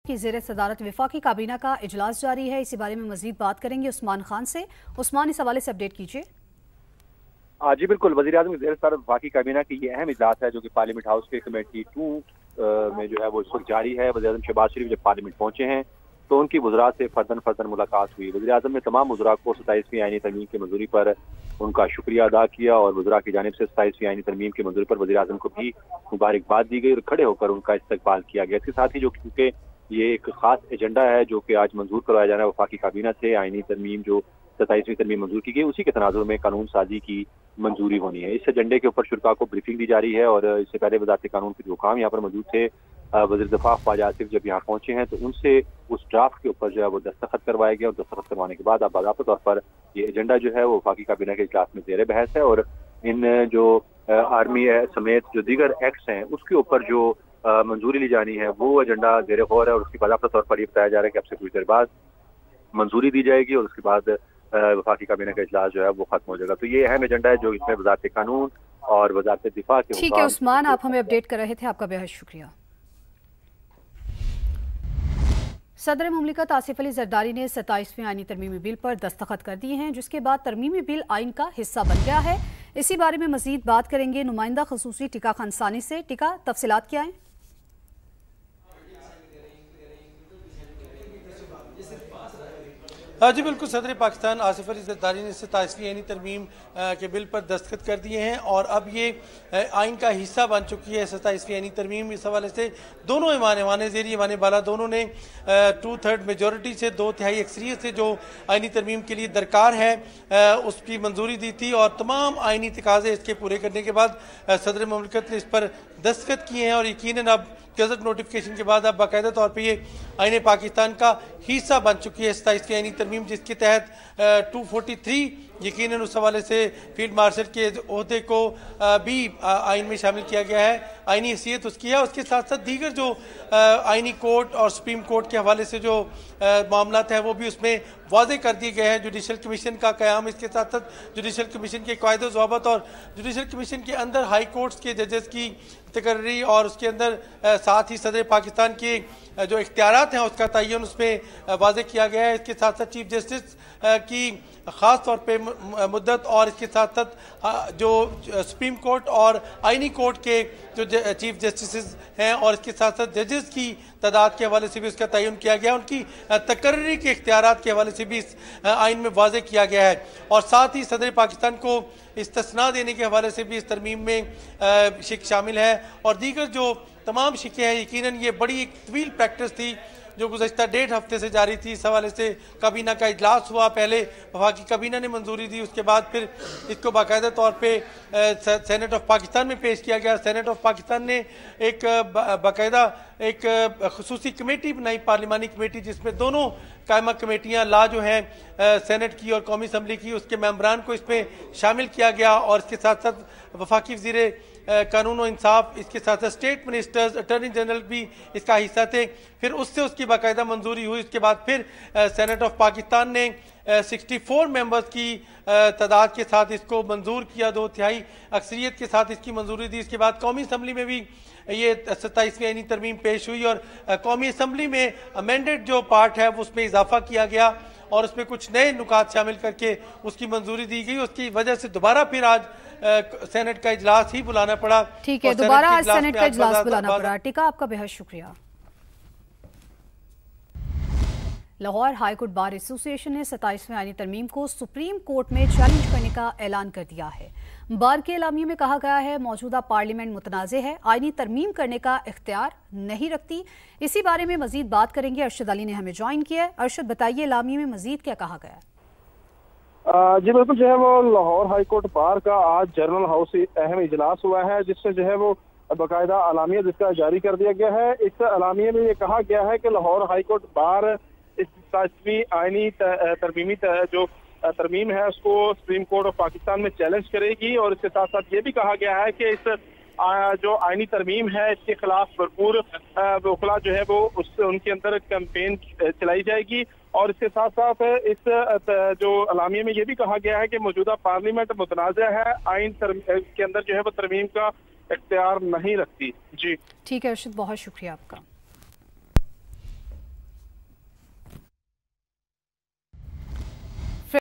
की ज़ेर सदारत वफाकी काबीना का इजलास जारी है। इसी बारे में मजीद बात करेंगे उस्मान खान से। उस्मान, इस हवाले से अपडेट कीजिए। जी बिल्कुल, वज़ीर-ए-आज़म की ज़ेर सदारत वफाकी काबीना की ये अहम इजलास है जो कि पार्लियामेंट हाउस के कमेटी 2 में जो है वो इस वक्त जारी है। वज़ीर-ए-आज़म शहबाज शरीफ जब पार्लियामेंट पहुंचे हैं तो उनकी वज़रा से फर्दन मुलाकात हुई। वज़ीर-ए-आज़म ने तमाम वज़रा को 27वीं आईनी तरमीम की मंजूरी पर उनका शुक्रिया अदा किया और वज़रा की जानिब से 27वीं आईनी तरमीम की मंजूरी पर वज़ीर-ए-आज़म को भी मुबारकबाद दी गई और खड़े होकर उनका इस्तकबाल किया गया। इसके साथ ही जो क्योंकि ये एक खास एजेंडा है जो कि आज मंजूर करवाया जाना है वफाकी काबीना से, आईनी तरमीम जो 27वीं तरमीम मंजूर की गई उसी के तनाजुर में कानून साजी की मंजूरी होनी है। इस एजेंडे के ऊपर शुरा को ब्रीफिंग दी जा रही है और इससे पहले वज़ारत कानून के जो काम यहाँ पर मौजूद थे, वज़ीर दफ़ा ख्वाजा आसिफ जब यहाँ पहुंचे हैं तो उनसे उस ड्राफ्ट के ऊपर जो है वो दस्तखत करवाए गए और दस्तखत करवाने के बाद अब बाकायदा तौर पर ये एजेंडा जो है वो वफाकी काबीना के इजलास में ज़ेर बहस है और इन जो आर्मी समेत जो दीगर एक्ट्स हैं उसके ऊपर जो मंजूरी ली जानी है वो एजेंडा ज़ेर गौर है और उसकी बाकायदा तौर पर ये बताया जा रहा है कि अब से कुछ देर बाद मंजूरी दी जाएगी और उसके बाद वफाकी काबीना का इजलास जो है वो खत्म हो जाएगा। तो ये अहम एजेंडा है जो इसमें वज़ारत कानून और वज़ारत दिफा के। ठीक है उस्मान, आप हमें अपडेट कर रहे थे, आपका बेहद शुक्रिया। सदर मुमलिकत आसिफ अली जरदारी ने 27वीं आईनी तरमीमी बिल पर दस्तखत कर दिए हैं जिसके बाद तरमीमी बिल आइन का हिस्सा बन गया है। इसी बारे में मजीद बात करेंगे नुमाइंदा खसूसी टिका खानसानी से। टिका, तफसीलात क्या है? जी बिल्कुल, सदर पाकिस्तान आसिफ अली ज़रदारी ने 27वीं आईनी तरमीम के बिल पर दस्तखत कर दिए हैं और अब ये आइन का हिस्सा बन चुकी है 27वीं आईनी तरमीम। इस हवाले से दोनों ईमान ज़ेरी ईमान बाला दोनों ने 2/3 मेजॉरिटी से 2/3 अक्सरियत से जो आइनी तरमीम के लिए दरकार है उसकी मंजूरी दी थी और तमाम आइनी तकाज़े इसके पूरे करने के बाद सदर मुमलिकत ने इस पर दस्तखत किए हैं और यकीनन अब गज़ट नोटिफिकेशन के बाद अब बाकायदा तौर पर यह आइन पाकिस्तान का हिस्सा बन चुकी है 27वीं आइनी तरमीम, जिसके तहत 243 यकीनन उस हवाले से फील्ड मार्शल के ओहदे को भी आइन में शामिल किया गया है। आइनी हैसियत उसकी है। उसके साथ साथ दीगर जो आइनी कोर्ट और सुप्रीम कोर्ट के हवाले से जो मामला है वो भी उसमें वाजे कर दिए गए हैं। जुडिशल कमीशन का क़याम, इसके साथ साथ जुडिशल कमीशन के कायदे ज़वाबत और जुडिशल कमीशन के अंदर हाई कोर्ट्स के जजेस की तकर्री और उसके अंदर साथ ही सदर पाकिस्तान के जो इख्तियारात हैं उसका तयन उसमें वाजे किया गया है। इसके साथ साथ चीफ जस्टिस की ख़ास तौर पे मुद्दत और इसके साथ साथ जो सुप्रीम कोर्ट और आइनी कोर्ट के जो चीफ जस्टिस हैं और इसके साथ साथ जजेस की तादाद के हवाले से भी उसका तयन किया गया, उनकी तकर्री के इख्तियारात के हवाले से भी इस आइन में वाजे किया गया है और साथ ही सदर पाकिस्तान को इस्तिस्ना देने के हवाले से भी इस तरमीम में शिक शामिल है और दीगर जो तमाम शिकें हैं। यकीनन ये बड़ी एक तवील प्रैक्टिस थी जो गुज़श्ता 1.5 हफ्ते से जारी थी। इस हवाले से काबीना का इजलास हुआ, पहले वफाकी काबीना ने मंजूरी दी, उसके बाद फिर इसको बाकायदा तौर पे सेनेट ऑफ पाकिस्तान में पेश किया गया। सेनेट ऑफ पाकिस्तान ने एक बाकायदा एक खसूसी कमेटी बनाई, पार्लिमानी कमेटी, जिसमें दोनों कायमा कमेटियाँ ला जो हैं सेनेट की और कौमी असम्बली की, उसके मेम्बरान को इसमें शामिल किया गया और इसके साथ साथ वफाकी वज़ीर कानून और इंसाफ, इसके साथ साथ स्टेट मिनिस्टर्स, अटर्नी जनरल भी इसका हिस्सा थे। फिर उससे उसकी बाकायदा मंजूरी हुई। उसके बाद फिर सेनेट ऑफ पाकिस्तान ने 64 मेंबर्स की तादाद के साथ इसको मंजूर किया, 2/3 अक्सरियत के साथ इसकी मंजूरी दी। इसके बाद कौमी असम्बली में भी ये 27वीं आइनी तरमीम पेश हुई और कौमी असम्बली में अमेंडेड जो पार्ट है उसमें इजाफा किया गया और उसमें कुछ नए नुकात शामिल करके उसकी मंजूरी दी गई। उसकी वजह से दोबारा फिर आज सेनेट का इजलास ही बुलाना पड़ा। ठीक है, दोबारा आज सेनेट का इजलास बुलाना पड़ा। टिका, आपका बेहद शुक्रिया। Lahore high court bar association ने 27वें आईनी तरमीम को सुप्रीम कोर्ट में चैलेंज करने का ऐलान कर दिया है। बार के एलामिये में कहा गया है मौजूदा पार्लियामेंट मुतनाज़े है, आईनी तरमीम करने का इख्तियार नहीं रखती। इसी बारे में मजीद बात करेंगे, अरशद अली ने हमें ज्वाइन किया है। अरशद, बताइए एलामिये में मजीद क्या कहा गया है? जी बिल्कुल, जो है वो लाहौर हाई कोर्ट बार का आज जनरल हाउस अहम इजलास हुआ है जिससे जो है वो बाकायदा अलामिया जिसका जारी कर दिया गया है। इस अलामिया में ये कहा गया है कि लाहौर हाई कोर्ट बार इस 27वीं आइनी तरमीमी जो तरमीम है उसको सुप्रीम कोर्ट ऑफ पाकिस्तान में चैलेंज करेगी और इसके साथ साथ ये भी कहा गया है कि इस जो आइनी तरमीम है इसके खिलाफ भरपूर वकला जो है वो उनके अंदर कैंपेन चलाई जाएगी और इसके साथ साथ इस जो अलामिया में ये भी कहा गया है कि मौजूदा पार्लियामेंट मुतनाज़ा है, आइन के अंदर जो है वो तरमीम का इख्तियार नहीं रखती। जी ठीक है अरशद, बहुत शुक्रिया आपका।